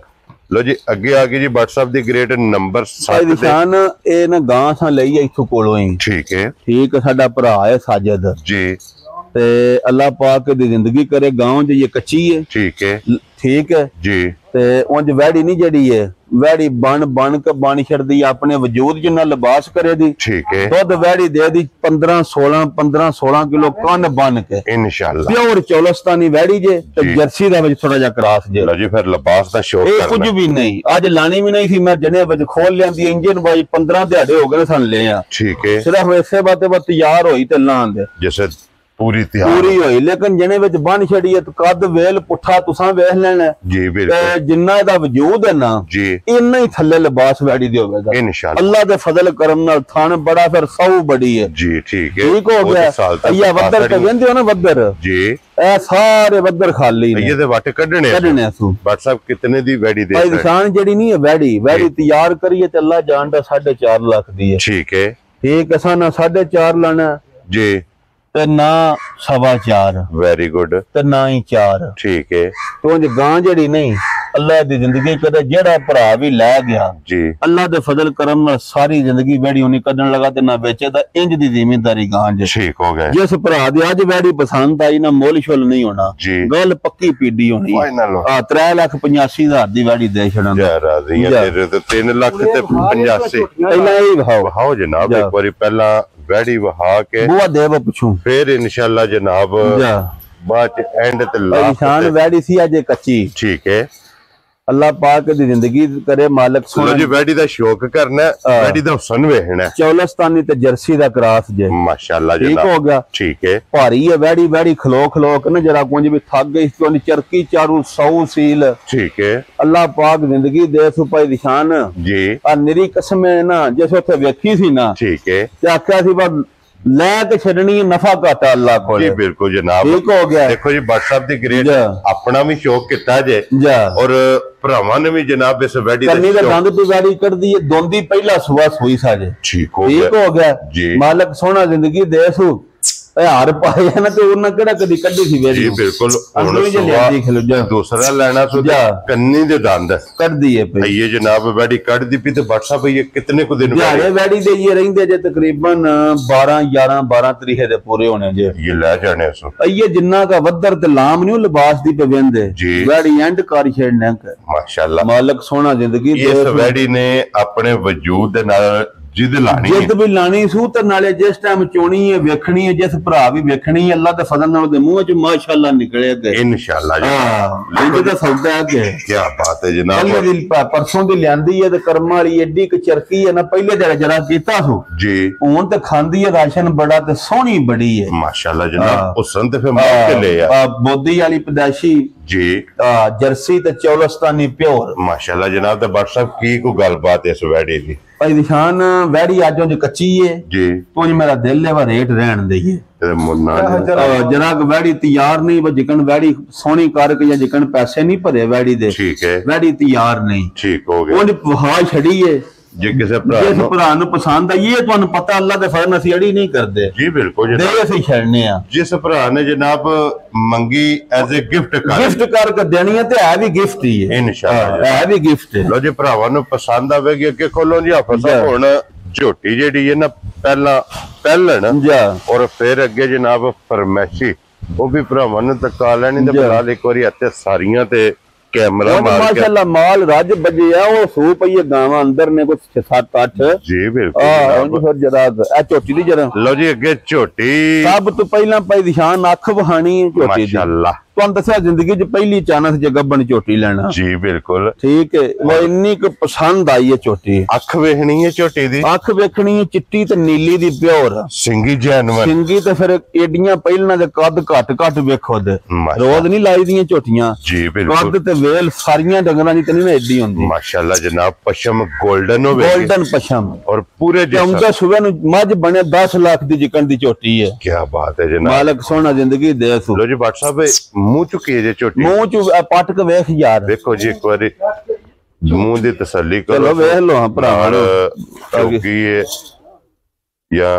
ਲੋ ਜੀ ਅੱਗੇ ਆ ਗਈ ਜੀ WhatsApp ਦੀ ਗ੍ਰੇਡ ਨੰਬਰ 7 ਨਿਸ਼ਾਨ ਇਹ ਨਾ ਗਾਂ ਸਾਂ ਲਈ ਇੱਥੋਂ ਕੋਲੋਂ ਹੀ ਠੀਕ ਹੈ ਠੀਕ ਸਾਡਾ ਭਰਾ ਹੈ ਸਾਜਦ ਜੀ ਤੇ ਅੱਲਾਹ ਪਾਕ ਦੀ ਜ਼ਿੰਦਗੀ ਕਰੇ ਗਾਉਂ ਜੇ ਕੱਚੀ ਹੈ ਠੀਕ ਹੈ ਠੀਕ ਹੈ ਜੀ ਤੇ ਉਂਝ ਵੈੜੀ ਨਹੀਂ ਜਿਹੜੀ ਹੈ ਵੈੜੀ ਬਣ ਕੇ ਬਾਣੀ ਛੱਡਦੀ ਆਪਣੇ ਵਜੂਦ ਜਿੰਨਾ ਲਿਬਾਸ ਕਰੇ ਦੀ ਠੀਕ ਹੈ ਦੁੱਧ ਵੈੜੀ ਦੇ ਦੀ 15-16 ਕਿਲੋ ਕੰਨ ਬਣ ਕੇ ਇਨਸ਼ਾਅੱਲਾ ਪਿਓਰ ਚੌਲਸਤਾਨੀ ਵੈੜੀ ਜੇ ਤੇ ਜਰਸੀ ਦਾ ਵਿੱਚ ਥੋੜਾ ਜਿਹਾ ਕਰਾਸ ਜੇ ਲੋ ਜੀ ਫਿਰ ਲਿਬਾਸ ਦਾ ਸ਼ੌਕ ਇਹ ਕੁਝ ਵੀ ਨਹੀਂ ਅੱਜ ਲਾਣੀ ਵੀ ਨਹੀਂ ਸੀ ਮੈਂ ਜਨੇ ਵਿੱਚ ਖੋਲ ਲਿਆਂਦੀ ਇੰਜਨ ਬਾਈ 15 ਦਿਹਾੜੇ ਹੋ ਗਏ ਸਾਨੂੰ ਲਿਆ ਠੀਕ ਹੈ ਸਿਰਫ ਇਸੇ ਬਾਤੇ ਬਾ ਤਿਆਰ ਹੋਈ ਤੇ ਲਾਂ ਦੇ ਜਿਵੇਂ ਪੂਰੀ ਤਿਆਰ ਪੂਰੀ ਹੋਈ ਲੇਕਿਨ ਜਨੇ ਵਿੱਚ ਬਣ ਛੜੀ ਤੇ ਕੱਦ ਵੇਲ ਪੁੱਠਾ ਤੁਸਾਂ ਵੇਖ ਲੈਣਾ ਜੀ ਬਿਲਕੁਲ ਤੇ ਜਿੰਨਾ ਇਹਦਾ ਵਜੂਦ ਹੈ ਨਾ ਜੀ ਇੰਨਾ ਹੀ ਥੱਲੇ ਲਿਬਾਸ ਵੈੜੀ ਦੇ ਹੋਵੇਗਾ ਇਨਸ਼ਾਅੱਲਾ ਅੱਲਾ ਦੇ ਫਜ਼ਲ ਕਰਮ ਨਾਲ ਥਣ ਬੜਾ ਫਿਰ ਸੌ ਬੜੀ ਹੈ ਜੀ ਠੀਕ ਹੈ ਠੀਕ ਹੋ ਗਿਆ ਇਹ ਵੱਦਰ ਤੇ ਵੰਦੇ ਹੋ ਨਾ ਵੱਦਰ ਜੀ ਇਹ ਸਾਰੇ ਵੱਦਰ ਖਾਲੀ ਨੇ ਇਹਦੇ ਵੱਟ ਕੱਢਣੇ ਸੂ WhatsApp ਕਿਤਨੇ ਦੀ ਵੈੜੀ ਦੇ ਭਾਈ ਨਿਸ਼ਾਨ ਜਿਹੜੀ ਨਹੀਂ ਹੈ ਵੈੜੀ ਤਿਆਰ ਕਰੀਏ ਤੇ ਅੱਲਾ ਜਾਣਦਾ 4.5 ਲੱਖ ਦੀ ਹੈ ਠੀਕ ਹੈ ਠੀਕ ਅਸਾਂ ਨਾ 4.5 ਲੈਣਾ ਜੀ ਤੇ ਨਾ 4.25 ਵੈਰੀ ਗੁੱਡ ਤੇ ਨਾ ਹੀ 4 ਠੀਕ ਹੈ ਤੂੰ ਜੇ ਗਾਂ ਜਿਹੜੀ ਨਹੀਂ ਅੱਲਾ ਦੀ ਜ਼ਿੰਦਗੀ ਕਦੇ ਜਿਹੜਾ ਭਰਾ ਵੀ ਲੈ ਗਿਆ ਜੀ ਅੱਲਾ ਦੇ ਫਜ਼ਲ ਕਰਮ ਨਾਲ ਸਾਰੀ ਜ਼ਿੰਦਗੀ ਵੈੜੀ ਉਹਨੇ ਕੱਢਣ ਲਗਾ ਤੇ ਨਾ ਵੇਚੇ ਤਾਂ ਇੰਜ ਦੀ ਜ਼ਿੰਮੇਦਾਰੀ ਗਾਂ ਜੇ ਠੀਕ ਹੋ ਗਿਆ ਜਿਸ ਭਰਾ ਦੀ ਅੱਜ ਵੈੜੀ ਪਸੰਦ ਆਈ ਨਾ ਮੁੱਲ ਛੁੱਲ ਨਹੀਂ ਹੋਣਾ ਗੱਲ ਪੱਕੀ ਪੀਡੀ ਹੋਣੀ ਆ 3,85,000 ਦੀ ਵੈੜੀ ਦੇ ਛੜਾਂ ਜਾ ਰਾਜ਼ੀ ਆ ਤੇਰੇ ਤੇ 3 ਲੱਖ ਤੇ 85 ਪਹਿਲਾਂ ਹੀ ਵਹਾਓ ਜਨਾਬ ਇੱਕ ਵਾਰੀ ਪਹਿਲਾਂ ਵੈੜੀ ਵਹਾ ਕੇ ਬੂਆ ਦੇਵ ਪੁੱਛੂ ਫਿਰ ਇਨਸ਼ਾਅੱਲਾ ਜਨਾਬ ਬਾਅਦ ਚ ਐਂਡ ਤੇ ਨਿਸ਼ਾਨ ਵੈੜੀ ਸੀ ਅਜੇ ਕੱਚੀ ਠੀਕ ਹੈ ਅੱਲਾਹ ਪਾਕ ਦੀ ਜ਼ਿੰਦਗੀ ਕਰੇ ਮਾਲਕ ਸੁਣੋ ਜੀ ਵੈੜੀ ਦਾ ਸ਼ੌਕ ਕਰਨਾ ਵੈੜੀ ਦਾ ਹੁਸਨ ਵੇਖਣਾ ਚੌਲਸਤਾਨੀ ਤੇ ਜਰਸੀ ਦਾ ਕਰਾਸ ਜੇ ਮਾਸ਼ਾਅੱਲਾ ਠੀਕ ਹੋ ਗਿਆ ਠੀਕ ਹੈ ਭਾਰੀ ਹੈ ਵੈੜੀ ਖਲੋ ਕੇ ਨਾ ਜਰਾ ਕੁੰਜ ਵੀ ਥੱਕ ਗਈ ਤੋਂ ਚਰਕੀ ਚਾਰੂ 100 ਸੀਲ ਠੀਕ ਹੈ ਅੱਲਾਹ ਪਾਕ ਜ਼ਿੰਦਗੀ ਦੇ ਸੁਪਾਈ ਨਿਸ਼ਾਨ ਜੀ ਆ ਨਿਰੀ ਕਸਮ ਹੈ ਨਾ ਜਿਸ ਉੱਥੇ ਵੇਖੀ ਸੀ ਨਾ ਠੀਕ ਹੈ ਤੇ ਆਖਿਆ ਸੀ ਬਸ ਲੈ ਕੇ ਛੱਡਣੀ ਨਫਾ ਘਾਟਾ ਅੱਲਾਹ ਕੋਲ ਜੀ ਬਿਲਕੁਲ ਜਨਾਬ ਠੀਕ ਹੋ ਗਿਆ ਦੇਖੋ ਜੀ WhatsApp ਦੀ ਗ੍ਰੇਡ ਆਪਣਾ ਵੀ ਸ਼ੌਕ ਕੀਤਾ ਜੇ ਔਰ ਭਰਾਵਾਂ ਨੇ ਵੀ ਜਨਾਬ ਇਸ ਵੈੜੀ ਦਾ ਦੰਦ ਤੋਂ ਵੈੜੀ ਕੱਢਦੀ ਹੈ ਦੋਂਦੀ ਪਹਿਲਾ ਸੁਆ ਸੋਈ ਸਾਜੇ ਠੀਕ ਹੋ ਗਿਆ ਜੀ ਮਾਲਕ ਸੋਹਣਾ ਜ਼ਿੰਦਗੀ ਦੇ ਸੂ ਹਾਰ ਪਾਇਆ ਨਾ ਤੇ ਉਹਨਾਂ ਕਿਹੜਾ ਕਦੀ ਕੱਢੀ ਸੀ ਵੈੜੀ ਜੀ ਬਿਲਕੁਲ ਹੁਣ ਦੂਸਰਾ ਲੈਣਾ ਸੋ ਕੰਨੀ ਦੇ ਦੰਦ ਕੱਢਦੀ ਹੈ ਪਈ ਇਹ ਜਨਾਬ ਵੈੜੀ ਕੱਢਦੀ ਪਈ ਤੇ WhatsApp ਇਹ ਕਿਤਨੇ ਕੁ ਦਿਨ ਦਿਹਾੜੇ ਵੈੜੀ ਦੇ ਇਹ ਰਹਿੰਦੇ ਜੇ ਤਕਰੀਬਨ 12 ਤਰੀਕੇ ਦੇ ਪੂਰੇ ਹੋਣੇ ਜੇ ਇਹ ਲੈ ਜਾਣੇ ਸੋ ਇਹ ਜਿੰਨਾ ਦਾ ਵੱਦਰ ਤੇ ਲਾਮ ਨਹੀਂ ਲਿਬਾਸ ਦੀ ਪਵੰਦੇ ਵੈੜੀ ਐਂਡ ਕਰ ਛੇੜਨਾ ਮਾਸ਼ਾਅੱਲਾ ਮਾਲਕ ਸੋਹਣਾ ਜ਼ਿੰਦਗੀ ਦੇ ਇਸ ਵੈੜੀ ਨੇ ਆਪਣੇ ਵਜੂਦ ਦੇ ਨਾਲ ਜਿੱਦ ਵੀ ਲਾਣੀ ਸੂ ਤੇ ਨਾਲੇ ਜਿਸ ਟਾਈਮ ਚੋਣੀ ਹੈ ਵੇਖਣੀ ਹੈ ਜਿਸ ਭਰਾ ਵੀ ਵੇਖਣੀ ਹੈ ਅੱਲਾਹ ਦੇ ਫਜ਼ਲ ਨਾਲ ਉਹਦੇ ਮੂੰਹ ਚ ਮਾਸ਼ਾਅੱਲਾ ਨਿਕਲੇ ਗਏ ਇਨਸ਼ਾਅੱਲਾ ਇੰਜ ਦਾ ਸੌਦਾ ਹੈ ਕਿ ਕੀ ਬਾਤ ਹੈ ਜਨਾਬ ਪਰਸੋਂ ਦੀ ਲਿਆਂਦੀ ਹੈ ਤੇ ਕਰਮ ਵਾਲੀ ਏਡੀ ਕ ਚਰਕੀ ਹੈ ਨਾ ਪਹਿਲੇ ਜਰਾ ਕੀਤਾ ਸੂ ਜੀ ਹੁਣ ਤੇ ਖਾਂਦੀ ਹੈ ਰਾਸ਼ਨ ਬੜਾ ਤੇ ਸੋਹਣੀ ਬੜੀ ਹੈ ਮਾਸ਼ਾਅੱਲਾ ਜਨਾਬ ਹੁਸਨ ਤੇ ਫਿਰ ਮਾਰ ਕੇ ਲੈ ਆ ਬੋਦੀ ਵਾਲੀ ਪਦਾਸ਼ੀ ਜੀ ਜਰਸੀ ਤੇ ਚੌਲਸਤਾਨੀ ਪਿਓਰ ਮਾਸ਼ਾਅੱਲਾ ਜਨਾਬ ਤੇ WhatsApp ਕੀ ਕੋ ਗੱਲਬਾਤ ਇਸ ਵੈੜੀ ਦੀ ਭਾਈ ਨਿਸ਼ਾਨ ਵੈੜੀ ਅੱਜ ਉਂਝ ਕੱਚੀ ਏ ਜੀ ਤੂੰ ਮੇਰਾ ਦਿਲ ਹੈ ਵਾ ਰੇਟ ਰਹਿਣ ਦੇਈਏ ਮੁੰਨਾ ਜਰਾ ਵੈੜੀ ਤਿਆਰ ਨਹੀਂ ਵਾ ਜਿਕਣ ਵੈੜੀ ਸੋਹਣੀ ਕਰਕੇ ਜਾਂ ਜਿਕਣ ਪੈਸੇ ਨਹੀਂ ਭਰੇ ਵੈੜੀ ਦੇ ਠੀਕ ਹੈ ਵੈੜੀ ਤਿਆਰ ਨਹੀਂ ਠੀਕ ਹੋ ਗਿਆ ਉਂਝ ਵਹਾ ਛੜੀ ਏ ਜੇ ਕਿਸੇ ਭਰਾ ਨੂੰ ਪਸੰਦ ਆਈ ਇਹ ਤੁਹਾਨੂੰ ਪਤਾ ਅੱਲਾ ਦੇ ਫਜ਼ਲ ਅਸੀਂ ਅੜੀ ਨਹੀਂ ਕਰਦੇ ਜੀ ਬਿਲਕੁਲ ਦੇ ਅਸੀਂ ਛੱਡਨੇ ਆ ਜਿਸ ਭਰਾ ਨੇ ਜਨਾਬ ਮੰਗੀ ਐਜ਼ ਅ ਗਿਫਟ ਕਰਕੇ ਦੇਣੀ ਹੈ ਤੇ ਹੈ ਵੀ ਗਿਫਟ ਹੀ ਹੈ ਇਨਸ਼ਾਅੱਲਾ ਹੈ ਵੀ ਗਿਫਟ ਹੈ ਲੋ ਜੇ ਭਰਾਵਾਂ ਨੂੰ ਪਸੰਦ ਆਵੇਗੀ ਅੱਗੇ ਖੋਲੋ ਜੀ ਹਾਫਿਜ਼ ਸਾਹਿਬ ਹੁਣ ਝੋਟੀ ਜਿਹੜੀ ਹੈ ਨਾ ਪਹਿਲਣ ਔਰ ਫਿਰ ਅੱਗੇ ਜਨਾਬ ਫਰਮੈਸ਼ੀ ਉਹ ਵੀ ਭਰਾਵਾਂ ਨੂੰ ਤਕਾ ਲੈਣੀ ਤੇ ਫਿਲਹਾਲ ਇੱਕ ਵਾਰੀ ਇੱਥੇ ਸਾਰੀਆਂ ਤੇ कैमरा माशाल्लाह माल रज बजे आ वो सू पई गावां अंदर ने कुछ 7-8 जी बिल्कुल फिर जरा ए झोटी दी जरा लो जी अगे झोटी सब तो पहला भाई निशान अख वहानी है झोटी दी माशाल्लाह तुहानू दस्या जिंदगी च पहली चांस च गब्बन झोटी लेना जी बिल्कुल ठीक है वो इन्नी क पसंद आई है झोटी अख वेखनी है झोटी दी अख वेखनी है चिट्टी ते नीली दी प्योर सिंगी जानवर सिंगी ते फिर एडियां पहलना दे कद घट वेखो दे रोज नहीं लाई दियां झोटियां जी बिल्कुल कद ते वेल सारियां डंगरां दी ते नहीं एडी हुंदी माशाल्लाह जनाब पशम गोल्डन होवे गोल्डन पशम और पूरे जैसा सुबह नु मझ बने 10 लाख दी जिकन दी झोटी है क्या बात है जनाब मालिक सोना जिंदगी दे सु लो जी बाट साहब मुंह चुकी है झोटी मुंह च पट के वेख यार देखो जी एक बारी मुंह दी तसल्ली करो चलो वेख लो हां भरा चौकी है या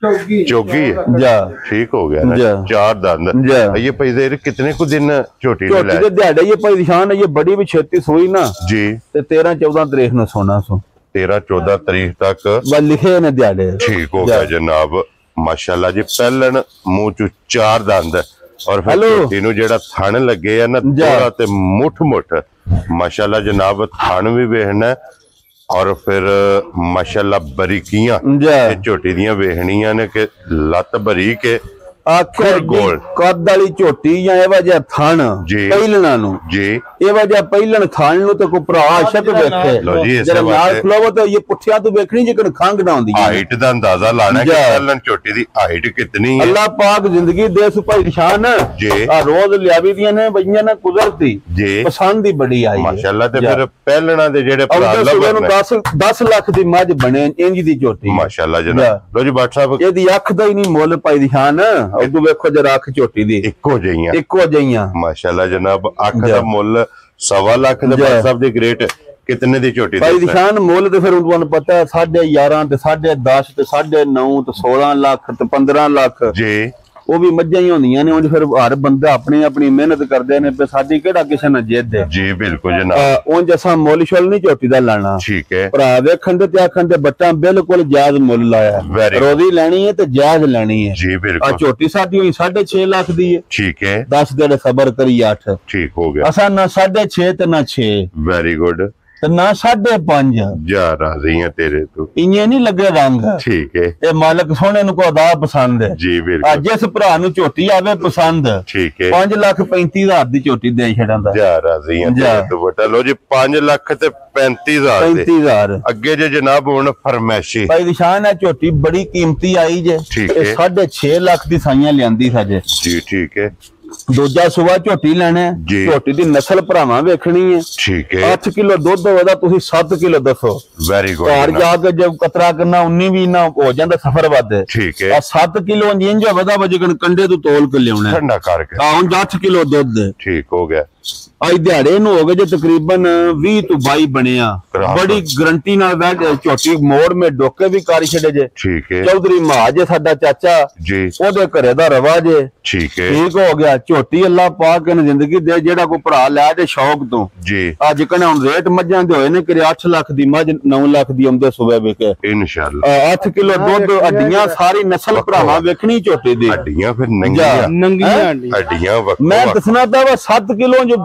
चौकी है जा ठीक हो गया ना 4 दंद ये पैसे कितने को दिन छोटी दे दिहाड़े ये भाई निशान है ये बड़ी भी छेती सोई ना जी ते 13-14 तारीख नु सोना सो 13-14 तारीख तक बस लिखे ने दिहाड़े ठीक हो गया जनाब माशाल्लाह जी पहलन मुंह च 4 दंद और फिर छोटी नु जेड़ा थन लगे है ना थोड़ा ते मुठ माशाल्लाह जनाब थन भी वेखना और फिर माशाल्लाह बरीकियां झोटी दियां वेखनियां ने कि लत बरीक है आखिर गोल कद वाली झोटी या एवा जा थान पहिलना नु जी एवा जा पहिलन थान नु तो को भरा शक देखे लो जी जरा नाल खलोवो तो ये पुठिया तो देखनी जिकन खंग ना होंदी हाइट दा अंदाजा लाना कि पहिलन झोटी दी हाइट कितनी है अल्लाह पाक जिंदगी दे सु भाई निशान जी आ रोज लियावी दियां ने बइयां ने कुदरती जी पसंद ही बड़ी आई माशाल्लाह ते फिर पहिलना दे जेड़े भरा लग 10 लाख दी मज बने इंज दी झोटी माशाल्लाह जनाब लो जी बाट साहब एदी अख दा ही नहीं मुੱਲ भाई निशान उदू वेखो जरा अख झोटी दी इक्को जइयां माशाल्लाह जनाब अख दा मुੱਲ 1.25 लाख दे भाई साहब दी ग्रेट कितने दी झोटी भाई निशान मुੱਲ ते फिर तुहानू पता है 11.5 ते 10.5 ते 9.5 ते 16 लाख ते 15 लाख जी ਉਹ ਵੀ ਮੱਝਾਂ ਹੀ ਹੁੰਦੀਆਂ ਨੇ ਉਂਝ ਫਿਰ ਹਰ ਬੰਦਾ ਆਪਣੀ ਆਪਣੀ ਮਿਹਨਤ ਕਰਦੇ ਨੇ ਤੇ ਸਾਡੀ ਕਿਹੜਾ ਕਿਸੇ ਨਾਲ ਜਿੱਦ ਹੈ ਜੀ ਬਿਲਕੁਲ ਜਨਾਬ ਉਂਝ ਅਸਾਂ ਮੁੱਲ ਸ਼ੁੱਲ ਨਹੀਂ ਝੋਟੀ ਦਾ ਲੈਣਾ ਠੀਕ ਹੈ ਭਰਾ ਵੇਖਣ ਤੇ ਆਖਣ ਤੇ ਬੱਟਾਂ ਬਿਲਕੁਲ ਜਾਇਜ਼ ਮੁੱਲ ਲਾਇਆ ਰੋਜ਼ੀ ਲੈਣੀ ਹੈ ਤੇ ਜਾਇਜ਼ ਲੈਣੀ ਹੈ ਜੀ ਬਿਲਕੁਲ ਆ ਝੋਟੀ ਸਾਡੀ ਹੋਈ 6.5 ਲੱਖ ਦੀ ਹੈ ਠੀਕ ਹੈ 10 ਦਿਨ ਸਬਰ ਕਰੀ 8 ਠੀਕ ਹੋ ਗਿਆ ਅਸਾਂ ਨਾ 6.5 ਤੇ ਨਾ 6 ਵੈਰੀ ਗੁੱਡ ਤੇ ਨਾ 5.5 ਜਾ ਰਾਜ਼ੀ ਆ ਤੇਰੇ ਤੋਂ ਇੰਨੇ ਨਹੀਂ ਲੱਗੇ ਰੰਗ ਠੀਕ ਹੈ ਇਹ ਮਾਲਕ ਸੋਹਣੇ ਨੂੰ ਕੋ ਅਦਾ ਪਸੰਦ ਹੈ ਜੀ ਬਿਲਕੁਲ ਅੱਜ ਇਸ ਭਰਾ ਨੂੰ ਝੋਟੀ ਆਵੇ ਪਸੰਦ ਠੀਕ ਹੈ 5,35,000 ਦੀ ਝੋਟੀ ਦੇ ਛੜਾਂਦਾ ਜਾ ਰਾਜ਼ੀ ਆ ਤੇਰੇ ਤੋਂ ਬਟਾ ਲੋ ਜੀ 5 ਲੱਖ ਤੇ 35,000 35,000 ਅੱਗੇ ਜੇ ਜਨਾਬ ਹੁਣ ਫਰਮੈਸ਼ੀ ਭਾਈ ਨਿਸ਼ਾਨ ਹੈ ਝੋਟੀ ਬੜੀ ਕੀਮਤੀ ਆਈ ਜੇ ਠੀਕ ਹੈ 6.5 ਲੱਖ ਦੀ ਸਾਈਆਂ ਲਿਆਂਦੀ ਸਾਜੇ ਜੀ ਠੀਕ ਹੈ ਦੂਜਾ ਸੁਬਾ ਝੋਟੀ ਲੈਣਾ ਝੋਟੀ ਦੀ ਨਸਲ ਭਰਾਵਾਂ ਵੇਖਣੀ ਹੈ ਠੀਕ ਹੈ 8 ਕਿਲੋ ਦੁੱਧ ਹੋਵੇਗਾ ਤੁਸੀਂ 7 ਕਿਲੋ ਦੱਸੋ ਵੈਰੀ ਗੁੱਡ ਘਰ ਜਾ ਕੇ ਜਦ ਕਤਰਾ ਕਰਨਾ 19 ਵੀ ਨਾ ਹੋ ਜਾਂਦਾ ਸਫਰ ਵੱਧ ਠੀਕ ਹੈ 7 ਕਿਲੋ ਇੰਜ ਹੋਵੇਗਾ ਵਜਨ ਕੰਡੇ ਤੋਂ ਤੋਲ ਕੇ ਲਿਆਉਣਾ ਠੰਡਾ ਕਰਕੇ ਹੁਣ 8 ਕਿਲੋ ਦੁੱਧ ਠੀਕ ਹੋ ਗਿਆ ਅੱਜ ਦਿਹਾੜੇ ਨੂੰ ਹੋ ਗਏ ਜੇ ਤਕਰੀਬਨ 20 ਤੋਂ 22 ਬਣਿਆ ਬੜੀ ਗਰੰਟੀ ਨਾਲ ਝੋਟੀ ਮੋੜ ਮੇ ਡੋਕੇ ਵੀ ਕਰ ਛੱਡੇ ਜੇ ਠੀਕ ਹੈ ਚੌਧਰੀ ਮਹਾਜ ਸਾਡਾ ਚਾਚਾ ਜੀ ਉਹਦੇ ਘਰੇ ਦਾ ਰਵਾ ਜੇ ਠੀਕ ਹੈ ਠੀਕ ਹੋ ਗਿਆ ਝੋਟੀ ਅੱਲਾਹ ਪਾਕ ਨੇ ਜ਼ਿੰਦਗੀ ਦੇ ਜਿਹੜਾ ਕੋਈ ਭਰਾ ਲੈ ਦੇ ਸ਼ੌਕ ਤੋਂ ਜੀ ਅੱਜ ਕਹਣਾ ਹੁਣ ਰੇਟ ਮੱਝਾਂ ਦੇ ਹੋਏ ਨੇ ਕਿ 8 ਲੱਖ ਦੀ ਮੱਝ 9 ਲੱਖ ਦੀ ਆਉਂਦੇ ਸੂਬੇ ਵਿਕੇ ਇਨਸ਼ਾਅੱਲਾ 8 ਕਿਲੋ ਦੁੱਧ ਹੱਡੀਆਂ ਸਾਰੀ ਨਸਲ ਭਰਾਵਾਂ ਵੇਖਣੀ ਝੋਟੀ ਦੀ ਹੱਡੀਆਂ ਫਿਰ ਨੰਗੀਆਂ ਹੱਡੀਆਂ ਮੈਂ ਦੱਸਣਾ ਤਾਂ 7 ਕਿਲੋ ਜੋ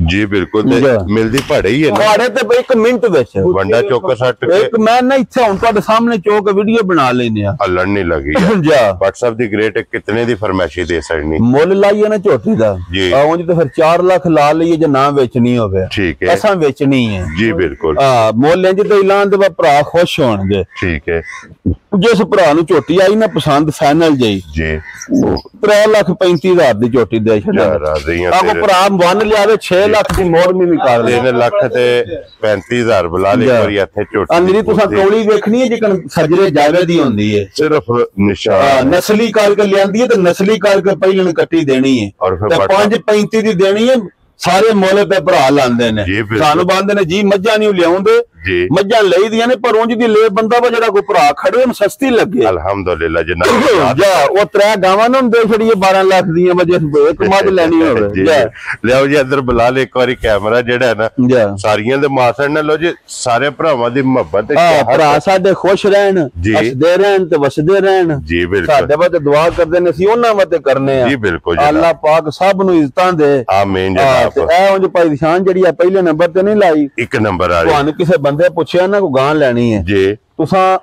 ਜੀ ਬਿਲਕੁਲ ਮਿਲਦੀ ਭਾੜੇ ਹੀ ਹੈ ਭਾੜੇ ਤੇ 1 ਮਿੰਟ ਵਿੱਚ ਵੰਡਾ ਚੌਕ ਸੱਟ ਇੱਕ ਮੈਂ ਨਾ ਇੱਥੇ ਹੁਣ ਤੁਹਾਡੇ ਸਾਹਮਣੇ ਚੌਕ ਵੀਡੀਓ ਬਣਾ ਲੈਨੇ ਆ ਹਲਣ ਨਹੀਂ ਲੱਗੀ ਜਾ WhatsApp ਦੀ ਗ੍ਰੇਟ ਕਿਤਨੇ ਦੀ ਫਰਮਾਇਸ਼ੀ ਦੇ ਸਕਣੀ ਮੁੱਲ ਲਾਈਏ ਨਾ ਝੋਟੀ ਦਾ ਉਂਝ ਤੇ ਫਿਰ 4 ਲੱਖ ਲਾ ਲਈਏ ਜੇ ਨਾ ਵੇਚਣੀ ਹੋਵੇ ਠੀਕ ਹੈ ਅਸਾਂ ਵੇਚਣੀ ਹੈ ਜੀ ਬਿਲਕੁਲ ਮੁੱਲ ਇੰਜ ਤੇ ਐਲਾਨ ਦੇ ਭਰਾ ਖੁਸ਼ ਹੋਣਗੇ ਠੀਕ ਹੈ ਜਿਸ ਭਰਾ ਨੂੰ ਝੋਟੀ ਆਈ ਨਾ ਪਸੰਦ ਫਾਈਨਲ ਜੀ 3,35,000 ਦੀ ਝੋਟੀ ਦੇ ਛੱਡਾਂ ਆਪ ਭਰਾ ਬੰਨ ਲਿਆਵੇ 6 ਲੱਖ ਦੀ ਮੋੜ ਵੀ ਕਰ ਲੈ 3 ਲੱਖ ਤੇ 35,000 ਬੁਲਾ ਲੈ ਕੋਈ ਇੱਥੇ ਝੋਟੀ ਮੇਰੀ ਤੁਸੀਂ ਕੌਲੀ ਵੇਖਣੀ ਹੈ ਜਿਕਣ ਸਜਰੇ ਜਾਵੇ ਦੀ ਹੁੰਦੀ ਹੈ ਸਿਰਫ ਨਿਸ਼ਾਨ ਨਸਲੀ ਕਰਕੇ ਲਿਆਂਦੀ ਹੈ ਤੇ ਨਸਲੀ ਕਰਕੇ ਪਹਿਲਾਂ ਕੱਟੀ ਦੇਣੀ ਹੈ ਤੇ 5.35 ਦੀ ਦੇਣੀ ਹੈ ਸਾਰੇ ਮੁੱਲ ਤੇ ਭਰਾ ਲਾਂਦੇ ਨੇ ਸਾਨੂੰ ਬੰਦੇ ਨੇ ਜੀ ਮੱਝਾਂ ਨਹੀਂ ਲਿਆਉਂਦੇ ਮੱਝਾਂ ਲਈਦੀਆਂ ਨੇ ਪਰ ਉਂਝ ਦੀ ਲੈ ਬੰਦਾ ਵਾ ਜਿਹੜਾ ਕੋਈ ਭਰਾ ਖੜੇ ਉਹਨੂੰ ਸਸਤੀ ਲੱਗੇ ਅਲਹਮਦੁਲਿਲਾ ਜਨਾਬ ਉਹ 3 ਗਾਵਾਂ ਨੂੰ ਦੇ ਛੜੀਏ 12 ਲੱਖ ਦੀਆਂ ਵਜੇ ਇੱਕ ਮੱਝ ਲੈਣੀ ਹੋਵੇ ਲਿਆਓ ਜੀ ਅੰਦਰ ਬੁਲਾ ਲੈ ਇੱਕ ਵਾਰੀ ਕੈਮਰਾ ਜਿਹੜਾ ਹੈ ਨਾ ਸਾਰੀਆਂ ਦੇ ਮਾਸੜ ਨੇ ਲੋ ਜੀ ਸਾਰੇ ਭਰਾਵਾਂ ਦੀ ਮੁਹੱਬਤ ਭਰਾ ਸਾਡੇ ਖੁਸ਼ ਰਹਿਣ ਹੱਸਦੇ ਰਹਿਣ ਤੇ ਵਸਦੇ ਰਹਿਣ ਜੀ ਬਿਲਕੁਲ ਸਾਡੇ ਵਾਸਤੇ ਦੁਆ ਕਰਦੇ ਨੇ ਅਸੀਂ ਉਹਨਾਂ ਵਾਸਤੇ ਕਰਨੇ ਆ ਜੀ ਬਿਲਕੁਲ ਅੱਲਾਹ ਪਾਕ ਸਭ ਨੂੰ ਇੱਜ਼ਤਾਂ ਦੇ ਆਮੀਨ ਜਨਾਬ ਤੇ ਇਹ ਉਂਝ ਭਾਈ ਨਿਸ਼ਾਨ ਜਿਹੜੀ ਆ ਪਹਿਲੇ ਨੰਬਰ ਤੇ ਨਹੀਂ ਲਾਈ ਇੱਕ ਨੰਬਰ ਵਾਲੀ ਤੁਹਾਨੂੰ ਕਿਸੇ ਬੰਦੇ ਪੁੱਛਿਆ ਨਾ ਕੋ ਗਾਂ ਲੈਣੀ ਹੈ ਜੀ ਤੁਸੀਂ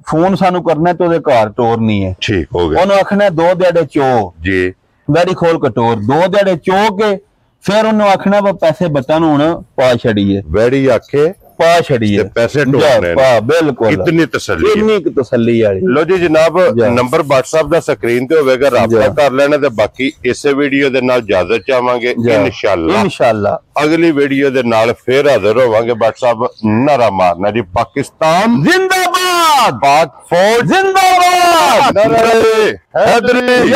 ਫੋਨ ਸਾਨੂੰ ਕਰਨਾ ਤੇ ਉਹਦੇ ਘਰ ਟੋਰਨੀ ਹੈ ਠੀਕ ਹੋ ਗਿਆ ਉਹਨੂੰ ਆਖਣਾ 2 ਦਿਹਾੜੇ ਚੋ ਜੀ ਵੈਰੀ ਖੋਲ ਕਟੋਰ 2 ਦਿਹਾੜੇ ਚੋ ਕੇ ਫਿਰ ਉਹਨੂੰ ਆਖਣਾ ਵਾ ਪੈਸੇ ਬੱਤਾਂ ਨੂੰ ਹੁਣ ਪਾ ਛੜੀਏ ਵੈਰੀ ਆਖੇ ਪਾ ਛੜੀਏ ਪੈਸੇ ਟੋਰਨੇ ਪਾ ਬਿਲਕੁਲ ਕਿੰਨੀ ਤਸੱਲੀ ਇੰਨੀ ਕੁ ਤਸੱਲੀ ਵਾਲੀ ਲੋ ਜੀ ਜਨਾਬ ਨੰਬਰ WhatsApp ਦਾ ਸਕਰੀਨ ਤੇ ਹੋਵੇਗਾ ਰਾਬਤਾ ਕਰ ਲੈਣਾ ਤੇ ਬਾਕੀ ਇਸੇ ਵੀਡੀਓ ਦੇ ਨਾਲ ਇਜਾਜ਼ਤ ਚਾਹਾਂਗੇ ਇਨਸ਼ਾਅੱਲਾ ਅਗਲੀ ਵੀਡੀਓ ਦੇ ਨਾਲ ਫੇਰ ਹਾਜ਼ਰ ਹੋਵਾਂਗੇ WhatsApp ਨਾਰਾ ਮਾਰਨਾ ਜੀ ਪਾਕਿਸਤਾਨ ਜ਼ਿੰਦਾਬਾਦ ਪਾਕ ਫੌਜ ਜ਼ਿੰਦਾਬਾਦ ਨਾਰੇ ਹੈਦਰੀ